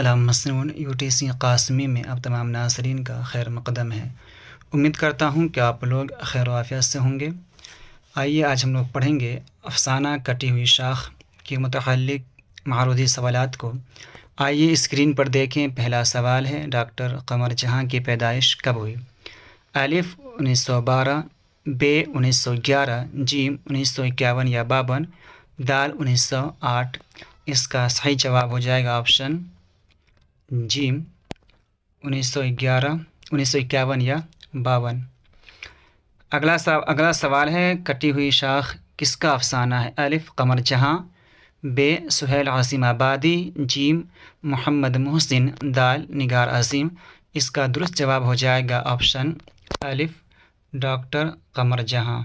السلام مسنون UTC قاسمی میں اب تمام ناظرین کا خیر مقدم ہے۔ امید کرتا ہوں کہ آپ لوگ خیر و عافیت سے ہوں گے۔ آئیے آج ہم لوگ پڑھیں گے افسانہ کٹی ہوئی شاخ کے متعلق معروضی سوالات کو۔ آئیے اسکرین پر دیکھیں۔ پہلا سوال ہے، ڈاکٹر قمر جہاں کی پیدائش کب ہوئی؟ الف 1912، ب 1911، جیم 1951 یا 52، دال 1908۔ اس کا صحیح جواب ہو جائے گا آپشن جیم 1911، 1951 یا 52۔ اگلا سوال ہے، کٹی ہوئی شاخ کس کا افسانہ ہے؟ الف قمر جہاں، ب سہیل عظیم آبادی، جیم محمد محسن، دال نگار عظیم۔ اس کا درست جواب ہو جائے گا آپشن الف ڈاکٹر قمر جہاں۔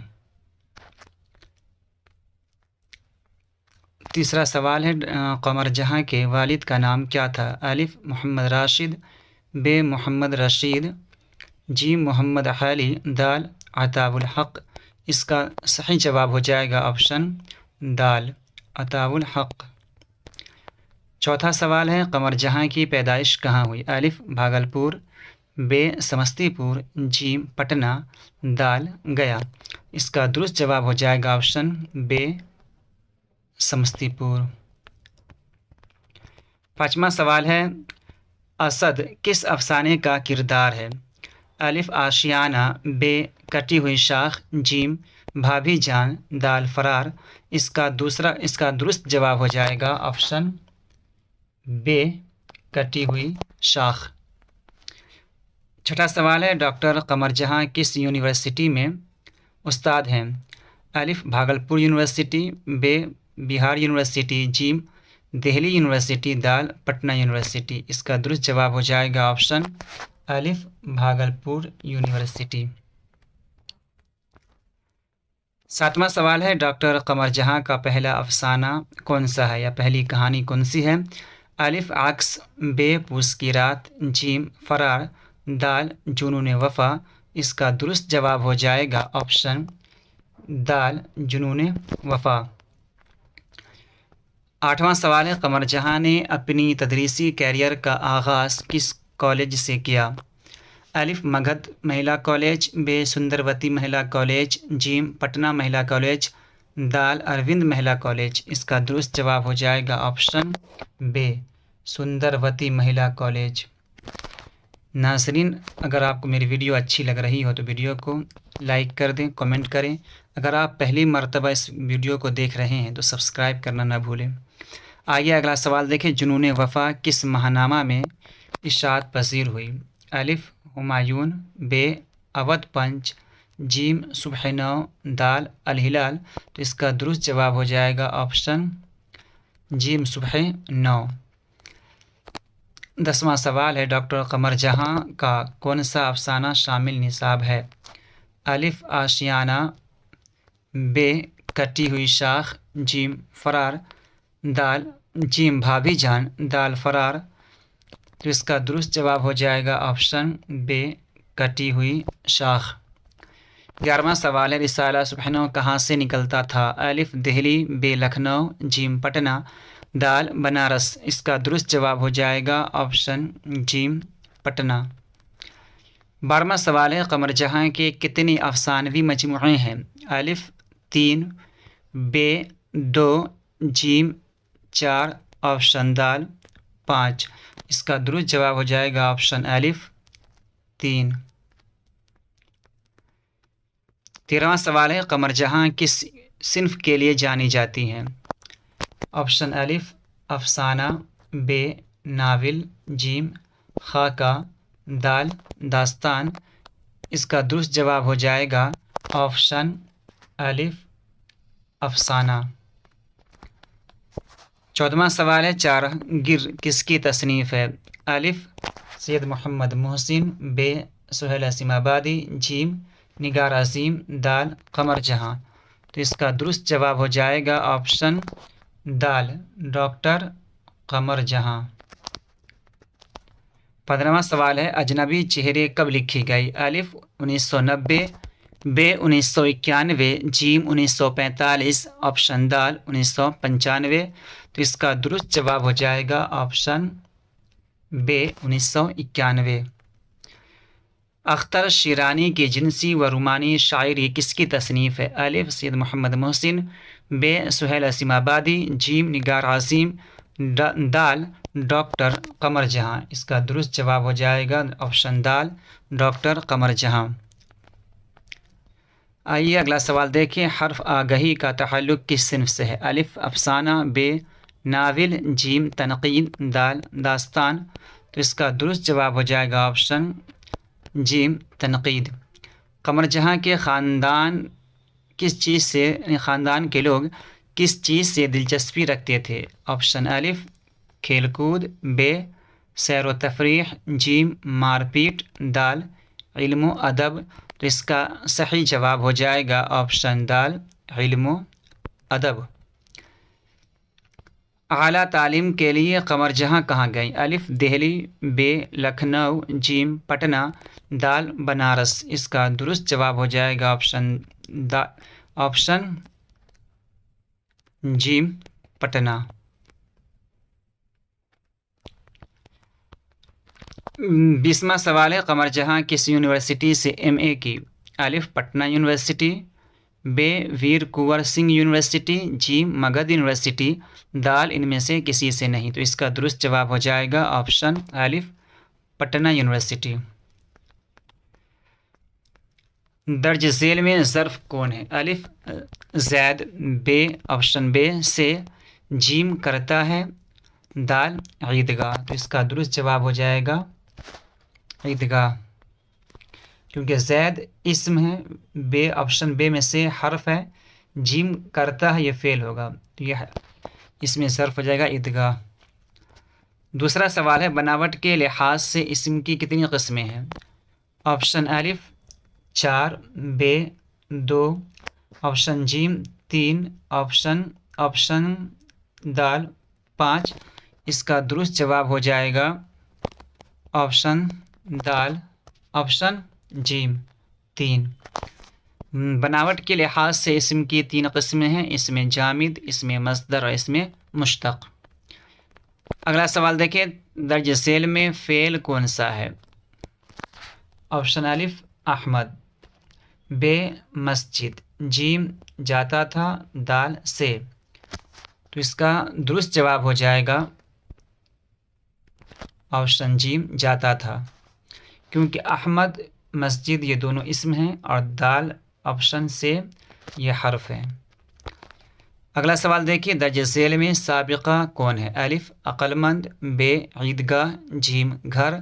تیسرا سوال ہے، قمر جہاں کے والد کا نام کیا تھا؟ الف محمد راشد، ب محمد رشید، جیم محمد حالی، دال عطاء الحق۔ اس کا صحیح جواب ہو جائے گا آپشن دال عطاء الحق۔ چوتھا سوال ہے، قمر جہاں کی پیدائش کہاں ہوئی؟ الف بھاگلپور، ب سمستی پور، جیم پٹنہ، دال گیا۔ اس کا درست جواب ہو جائے گا آپشن ب سمستی پور۔ پانچواں سوال ہے، اسد کس افسانے کا کردار ہے؟ الف آشیانہ، ب کٹی ہوئی شاخ، جیم بھابھی جان، دال فرار۔ اس کا درست جواب ہو جائے گا آپشن ب کٹی ہوئی شاخ۔ چھٹا سوال ہے، ڈاکٹر قمر جہاں کس یونیورسٹی میں استاد ہیں؟ الف بھاگلپور یونیورسٹی، ب بہار یونیورسٹی، جیم دہلی یونیورسٹی، دال پٹنہ یونیورسٹی۔ اس کا درست جواب ہو جائے گا آپشن الف بھاگلپور یونیورسٹی۔ ساتواں سوال ہے، ڈاکٹر قمر جہاں کا پہلا افسانہ کون سا ہے یا پہلی کہانی کون سی ہے؟ الف عکس، ب پوس کی رات، جیم فرار، دال جنون وفا۔ اس کا درست جواب ہو جائے گا آپشن دال جنون وفا۔ آٹھواں سوال ہے، قمر جہاں نے اپنی تدریسی کیریئر کا آغاز کس کالج سے کیا؟ الف مگدھ مہیلا کالج، ب سندروتی مہیلا کالج، جیم پٹنہ مہیلا کالج، دال اروند مہیلا کالج۔ اس کا درست جواب ہو جائے گا آپشن ب سندروتی مہیلا کالج۔ ناظرین، اگر آپ کو میری ویڈیو اچھی لگ رہی ہو تو ویڈیو کو لائک کر دیں، کمنٹ کریں۔ اگر آپ پہلی مرتبہ اس ویڈیو کو دیکھ رہے ہیں تو سبسکرائب کرنا نہ بھولیں۔ آئیے اگلا سوال دیکھیں، جنون وفا کس ماہنامہ میں اشاعت پذیر ہوئی؟ الف ہمایون، ب اودھ پنچ، جیم صبح نو، دال الہلال۔ تو اس کا درست جواب ہو جائے گا آپشن جیم صبح نو۔ 10واں سوال ہے، ڈاکٹر قمر جہاں کا کون سا افسانہ شامل نصاب ہے؟ الف آشیانہ، ب کٹی ہوئی شاخ، جیم فرار، دال جیم بھابھی جان، دال فرار۔ تو اس کا درست جواب ہو جائے گا آپشن ب کٹی ہوئی شاخ۔ 11واں سوال ہے، رسالہ صبح نو کہاں سے نکلتا تھا؟ الف دہلی، ب لکھنؤ، جیم پٹنہ، دال بنارس۔ اس کا درست جواب ہو جائے گا آپشن جیم پٹنہ۔ 12واں سوال ہے، قمر جہاں کے کتنی افسانوی مجموعے ہیں؟ الف 3، ب 2، جیم 4، آپشن دال 5۔ اس کا درست جواب ہو جائے گا آپشن الف 3۔ 13واں سوال ہے، قمر جہاں کس صنف کے لیے جانی جاتی ہیں؟ آپشن الف افسانہ، ب ناول، جیم خاکہ، دال داستان۔ اس کا درست جواب ہو جائے گا آپشن الف افسانہ۔ 14واں سوال ہے، چار گر کس کی تصنیف ہے؟ الف سید محمد محسن، ب سہیل عظیم آبادی، جیم نگار عظیم، دال قمر جہاں۔ تو اس کا درست جواب ہو جائے گا آپشن دال ڈاکٹر قمر جہاں۔ 15واں سوال ہے، اجنبی چہرے کب لکھی گئی؟ الف 1990، ب 1991، جیم 1945، آپشن دال 1995۔ تو اس کا درست جواب ہو جائے گا آپشن ب 1991۔ اختر شیرانی کی جنسی و رومانی شاعری کس کی تصنیف ہے؟ الف سید محمد محسن، ب سہیل اسیم آبادی، جیم نگار عظیم، دال ڈاکٹر قمر جہاں۔ اس کا درست جواب ہو جائے گا آپشن دال ڈاکٹر قمر جہاں۔ آئیے اگلا سوال دیکھیں، حرف آگہی کا تعلق کس صنف سے ہے؟ الف افسانہ، ب ناول، جیم تنقید، دال داستان۔ تو اس کا درست جواب ہو جائے گا آپشن جیم تنقید۔ قمر جہاں کے خاندان کے لوگ کس چیز سے دلچسپی رکھتے تھے؟ آپشن الف کھیل کود، ب سیر و تفریح، جیم مار پیٹ، دال علم و ادب۔ تو اس کا صحیح جواب ہو جائے گا آپشن دال علم و ادب۔ اعلیٰ تعلیم کے لیے قمر جہاں کہاں گئیں؟ الف دہلی، ب لکھنؤ، جیم پٹنہ، دال بنارس۔ اس کا درست جواب ہو جائے گا آپشن جیم پٹنہ۔ 20واں سوال ہے، قمر جہاں کس یونیورسٹی سے MA کی؟ الف پٹنہ یونیورسٹی، ب ویر کنور سنگھ یونیورسٹی، جیم مگدھ یونیورسٹی، دال ان میں سے کسی سے نہیں۔ تو اس کا درست جواب ہو جائے گا آپشن الف پٹنہ یونیورسٹی۔ درج ذیل میں ظرف کون ہے؟ الف زید، ب آپشن ب سے، جیم کرتا ہے، دال عیدگاہ۔ تو اس کا درست جواب ہو جائے گا عیدگاہ، کیونکہ زید اسم ہے، ب آپشن ب میں سے حرف ہے، جیم کرتا ہے یہ فعل ہوگا، تو یہ اس میں ظرف ہو جائے گا عیدگاہ۔ دوسرا سوال ہے، بناوٹ کے لحاظ سے اسم کی کتنی قسمیں ہیں؟ آپشن الف 4، ب 2، آپشن جیم 3، آپشن دال 5۔ اس کا درست جواب ہو جائے گا آپشن دال آپشن جیم 3۔ بناوٹ کے لحاظ سے اسم کی 3 قسمیں ہیں، اس میں جامد، اس میں مصدر اور اس میں مشتق۔ اگلا سوال دیکھیں، درج ذیل میں فعل کون سا ہے؟ آپشن الف احمد، ب مسجد، جیم جاتا تھا، دال سے۔ تو اس کا درست جواب ہو جائے گا آپشن جیم جاتا تھا، کیونکہ احمد مسجد یہ دونوں اسم ہیں اور دال آپشن سے یہ حرف ہے۔ اگلا سوال دیکھیے، درج ذیل میں سابقہ کون ہے؟ الف عقل مند، ب عیدگاہ، جیم گھر،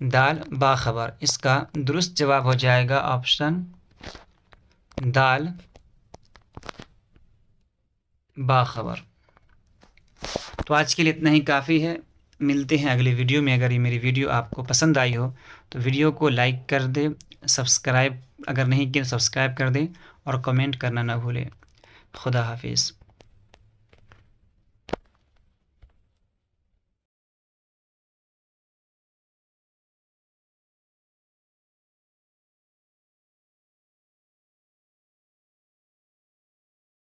دال باخبر۔ اس کا درست جواب ہو جائے گا آپشن دال باخبر۔ تو آج کے لیے اتنا ہی کافی ہے، ملتے ہیں اگلی ویڈیو میں۔ اگر یہ میری ویڈیو آپ کو پسند آئی ہو تو ویڈیو کو لائک کر دیں، سبسکرائب اگر نہیں کیا سبسکرائب کر دیں اور کمنٹ کرنا نہ بھولیں۔ خدا حافظ۔